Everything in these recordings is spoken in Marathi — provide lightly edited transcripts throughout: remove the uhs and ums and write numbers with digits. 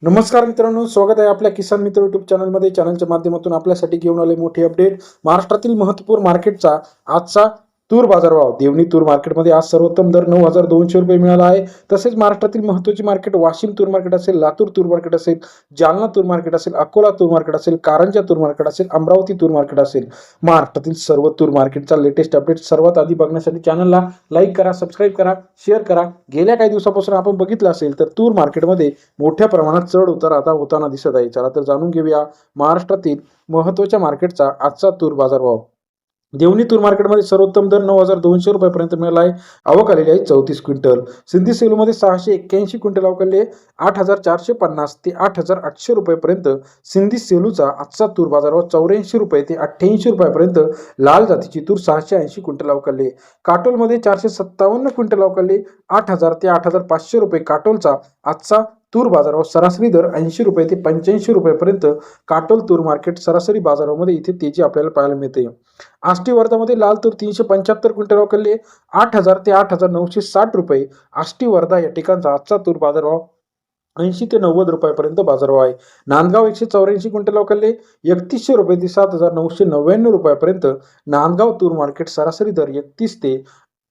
नमस्कार मित्रांनो, स्वागत आहे आपल्या किसान मित्र युट्यूब चॅनलमध्ये. चॅनलच्या माध्यमातून आपल्यासाठी घेऊन आले मोठी अपडेट. महाराष्ट्रातील महत्त्वपूर्ण मार्केटचा आजचा तूर बाजारभाव. देवणी तूर मार्केटमध्ये आज सर्वोत्तम दर 9,200 रुपये मिळाला आहे. तसेच महाराष्ट्रातील महत्त्वाची मार्केट वाशिम तूर मार्केट असेल, लातूर तूर मार्केट असेल, जालना तूर मार्केट असेल, अकोला तूर मार्केट असेल, कारंजा तूर मार्केट असेल, अमरावती तूर मार्केट असेल. महाराष्ट्रातील सर्व तूर मार्केटचा लेटेस्ट अपडेट सर्वात आधी बघण्यासाठी चॅनलला लाईक करा, सबस्क्राईब करा, शेअर करा. गेल्या काही दिवसापासून आपण बघितलं असेल तर तूर मार्केटमध्ये मोठ्या प्रमाणात चढ उतार आता होताना दिसत आहे. चला तर जाणून घेऊया महाराष्ट्रातील महत्त्वाच्या मार्केटचा आजचा तूर बाजारभाव. देवणी तूर मार्केटमध्ये सर्वोत्तम दर 9,200 रुपयापर्यंत मिळाला आहे. आवक आलेली आहे 34 क्विंटल. सिंधी सेलूमध्ये 681 क्विंटल आवक आलेली आहे. 8,450 ते 8,800 रुपयेपर्यंत सिंधी सेलूचा आजचा तूर बाजारभाव. 84 रुपये ते 88 रुपयापर्यंत लाल जातीची तूर 680 क्विंटल आवक आली आहे. काटोलमध्ये 457 क्विंटल आवक आली. 8,000 ते 8,500 रुपये काटोलचा आजचा तूर बाजारभाव. सरासरी दर 80 रुपये ते 85 रुपयेपर्यंत काटोल तूर मार्केट सरासरी बाजारामध्ये इथे तेजी आपल्याला पाहायला मिळते. आष्टी वर्धामध्ये लाल तूर 375 क्विंटल आवक आली आहे. 8,000 ते 8,960 रुपये आष्टी वर्धा या ठिकाणचा आजचा तूर बाजारभाव. 80 ते 90 रुपयापर्यंत बाजारभाव आहे. नांदगाव 184 क्विंटल आवक आली. 3100 रुपये ते 7,999 रुपयापर्यंत नांदगाव तूर मार्केट सरासरी दर 31 ते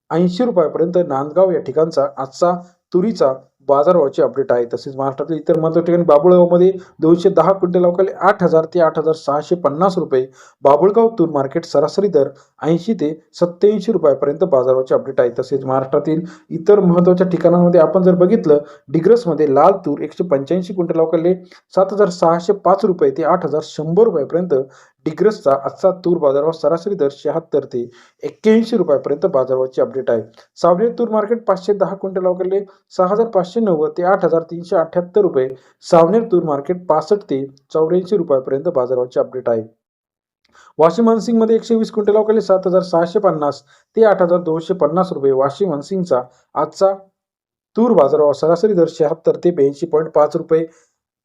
80 रुपयापर्यंत नांदगाव या ठिकाणचा आजचा तुरीचा बाजारभावाची अपडेट आहे. तसेच महाराष्ट्रातील इतर महत्त्वाच्या ठिकाणी बाभुळगावमध्ये 210 क्विंटल आवक आली. 8,000 ते 8,650 रुपये बाभुळगाव तूर मार्केट सरासरी दर 80 ते 87 रुपयापर्यंत बाजारभावाची अपडेट आहे. तसेच महाराष्ट्रातील इतर महत्त्वाच्या ठिकाणांमध्ये आपण जर बघितलं, डिग्रसमध्ये लाल तूर 185 क्विंटल आवक आली. 7,605 रुपये ते 8,100 रुपयापर्यंत डिग्रसचा आजचा तूर बाजारभाव. सरासरी दर 76 ते 81 रुपयापर्यंत बाजारभावाची अपडेट आहे. सावनेर तूर मार्केट 510 क्विंटल आवक आली. 6,590 ते 8,378 रुपये सावनेर तूर मार्केट. 65 ते 84 रुपयापर्यंत बाजारभावाची अपडेट आहे. वाशिम हनसिंगमध्ये 120 क्विंटल आवक आली. 7,650 ते 8,250 रुपये वाशिम हनसिंगचा आजचा तूर बाजारभाव. सरासरी दर 76 ते 82.5 रुपये.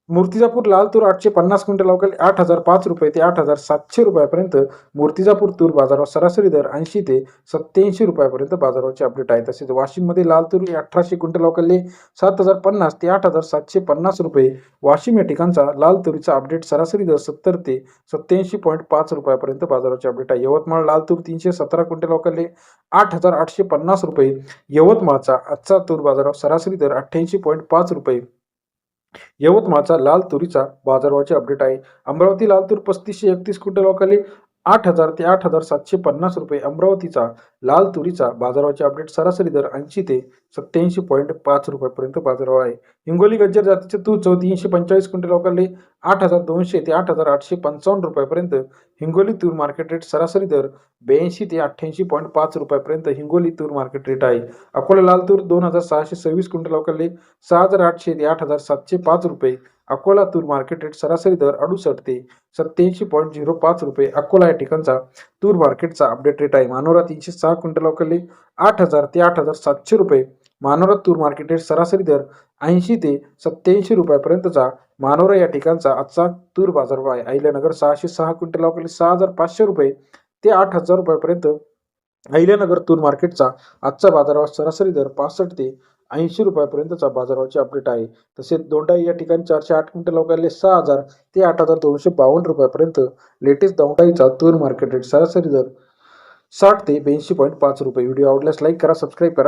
मूर्तिजापूर लाल तूर 850 क्विंटल आवक आली. 8,005 रुपये ते 8,700 रुपयापर्यंत मूर्तिजापूर तूर बाजारभाव. सरासरी दर 80 ते 87 रुपयापर्यंत बाजारभावाची अपडेट आहे. तसेच वाशिममध्ये लाल तूर 1800 क्विंटल आवक आली. 7,050 ते 8,750 रुपये वाशिम या ठिकाणचा लाल तुरीचा अपडेट. सरासरी दर 70 ते 87.5 रुपयापर्यंत बाजाराची अपडेट आहे. यवतमाळ लाल तूर 317 क्विंटल आवक आली. 8,850 रुपये यवतमाळचा आजचा तूर बाजारभाव. सरासरी दर 88.5 रुपये यवतमाळचा लाल तुरीचा बाजारभावाची अपडेट आहे. अमरावती लाल तूर 3,531 क्विंटल आवक आली. 8,000 ते 8,750 रुपये अमरावतीचा लाल तुरीचा बाजारभावाची अपडेट. सरासरी दर 80 ते 87.5 रुपयापर्यंत बाजारभाव आहे. हिंगोली गज्जर जातीचे तूर 345 क्विंटल आवक आली. 8,200 ते 8,855 रुपयापर्यंत हिंगोली तूर मार्केट रेट. सरासरी दर 82 ते 88.5 रुपयापर्यंत हिंगोली तूर मार्केट रेट आहे. अकोला लाल तूर 2,626 क्विंटल आवक आली. 6,800 ते 8,705 रुपये अकोला तूर मार्केट रेट. सरासरी दर 68 ते 87.05 रुपये अकोला या ठिकाणचा तूर मार्केटचा अपडेट रेट आहे. मानोरा 306 क्विंटल आवक आली. 8,000 ते 8,700 रुपये मानोरा तूर मार्केट रेट. सरासरी दर 80 ते 87 रुपयापर्यंतचा मानोरा या ठिकाणचा आजचा तूर बाजारभाव आहे. अहिल्यानगर 606 क्विंटल आवक आली. 6,500 रुपये ते 8,000 रुपयापर्यंत अहिल्यानगर तूर मार्केटचा आजचा बाजारभाव. सरासरी दर 65 ते 80 रुपयापर्यंतचा बाजारभावाची अपडेट आहे. तसेच दोंडाई या ठिकाणी 408 क्विंटल आवक आली. 6,000 ते 8,252 रुपयापर्यंत लेटेस्ट दोंडाईचा तूर मार्केट रेट. सरासरी दर 60 ते 82.5 रुपये. व्हिडिओ आवडल्यास लाईक करा, सबस्क्राईब करा.